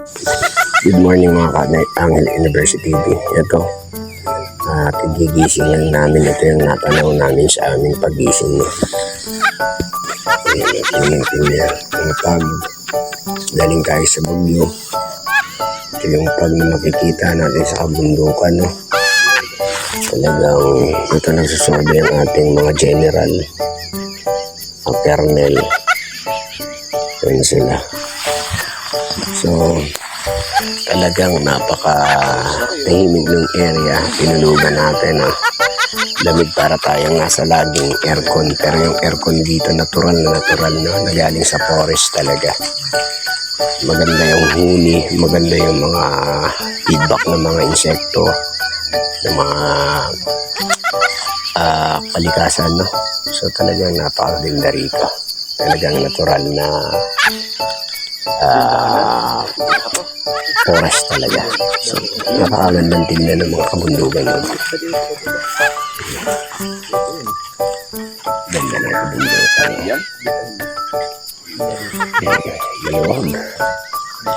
Good morning mga ka-Angel University TV. Ito, gigising lang namin. Ito yung natanaw namin sa aming pagising. Ayan, tingnan yung pag daling tayo sa bagyo. Ito yung pag na makikita natin sa kabundukan. No? Talagang ito nagsasabi ang ating mga general, colonel. Yun sila. So, talagang napaka-tahimik ng area. Tinulugan natin. Lamig para tayong nasa laging aircon. Pero yung aircon dito, natural na natural. No? Nagaling sa forest talaga. Maganda yung huni. Maganda yung mga feedback ng mga insekto. Ng mga kalikasan. No? So talagang napakaganda rito. Talagang natural na forest talaga. So, napakagandang tingnan ng mga kabundugan. Ganda ng kabundugan. Maluwag.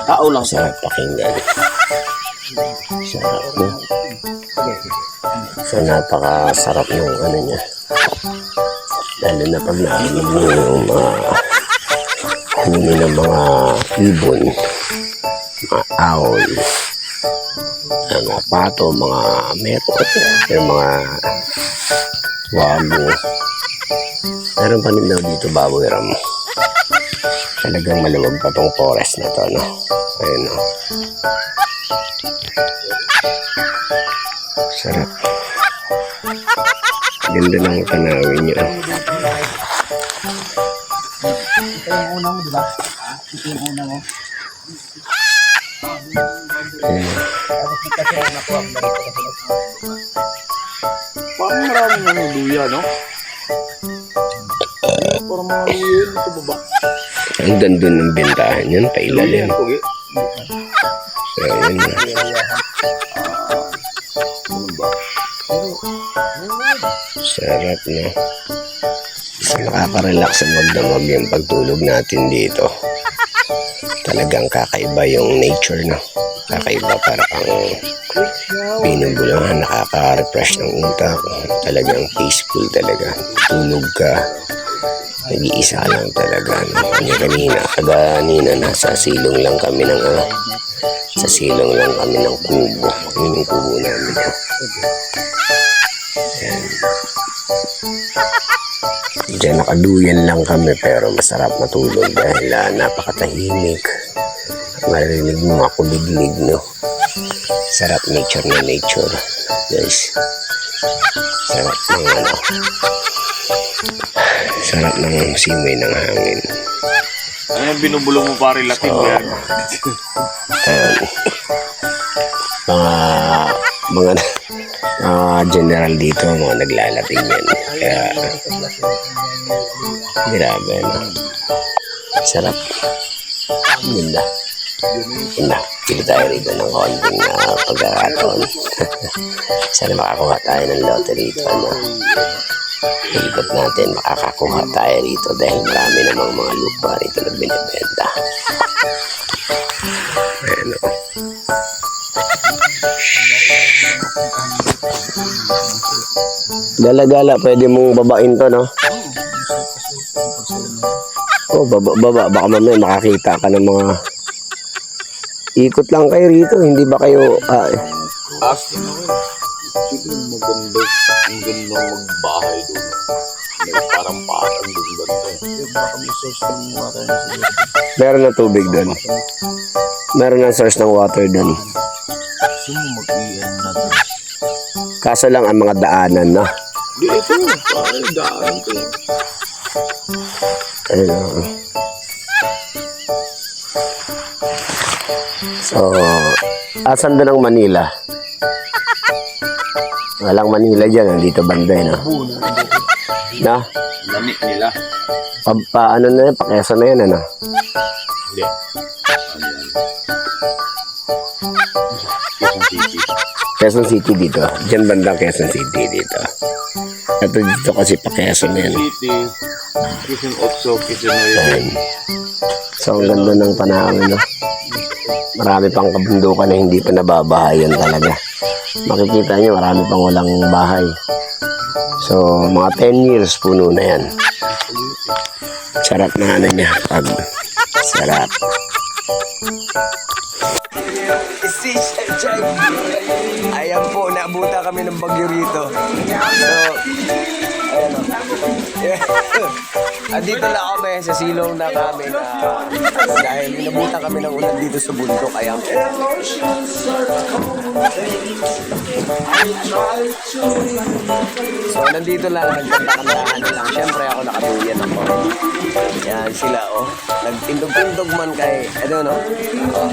Tao lang. Sarap pakinggan. Sarap, no? So, napakasarap yung ano niya. Lalo na pag nainom mo yung mga huni ng mga ibon, mga owl, mga pato, mga mekot, yung mga wabo. Meron pa rin daw dito baboy ram. Talagang maluwag pa tong forest na to, no? Ayun, no? Sarap. Ganda ng tanawin niya. Ito yung una mo, diba? Ito yung una mo. Tapos kasi nakuha mo na rito kasi parang maraming ano, luya, no? Parang mga luya yun sa baba. Ang ganda ng bentahan yun, pailalim. So, ayun na. Sarap na. So, nakaka-relax sa magdamag yung pagtulog natin dito. Talagang kakaiba yung nature, no? Kakaiba, para kang binubulungan, nakaka-refresh ng utak. Talagang peaceful talaga. Tulog ka. Nag-iisa lang talaga. No? Kanina, nasa silong lang kami ng sa silong lang kami ng kubo. Yun yung kubo namin. Ayan. Diyan nakaduyan lang kami pero masarap matulog dahil napakatahimik. Marinig mo mga kuliglig, no? Sarap nature na nature, guys. Sarap ng ano. Sarap ng simoy ng hangin. Ano binubulong mo pare Latin yan? Mga general dito, mga naglalating yan. Kaya, grabe, no? Sarap. Ganda. Ganda. Pili tayo rito ng konting pagkakataon. Sana makakuha tayo ng lote rito, ano? Ikot natin, makakakuha tayo rito dahil marami namang mga lupa rito na binibenta. Ayan, o. Gala-gala, pwede mong babain to, no? Oh, baba. Baka mamaya makakita ka ng mga... Ikot lang kayo rito, hindi ba kayo... Asking ako. Siguro maganda. Ang ganda magbahay doon. Parang doon ganda. Baka may source ng water na siguro. Meron na tubig doon. Meron na source ng water doon. Sino mag-iyan natin? Kaso lang ang mga daanan, no? Di ito. Parang daan ito. Ayun. So, asan doon ang Manila? Walang Manila dyan. Nandito banda, no? Na? Lamig nila. Ano na yan? Pakesa na yan, ano? Hindi. Quezon City dito. Diyan bandang Quezon City dito. Ito dito kasi pa Quezon na yan. City. Quezon Otso. Quezon Noyes. So, ang ganda ng panahon, no? marami pang kabundukan na hindi pa nababahayan talaga. Makikita nyo, marami pang walang bahay. So, mga 10 years puno na yan. Sarap na ano niya. Pag sarap. Ayan po, naabutan kami ng bagyo rito. So, ayan o. Andito na kami sa silong na kami na dahil inabutan kami ng ulan dito sa bundok. Ayan po. So, nandito lang, nagkantakantahan lang. Siyempre ako nakatuyan ako. Yan sila, oh. Nagtindog-tindog man kay, ano, no? Oh.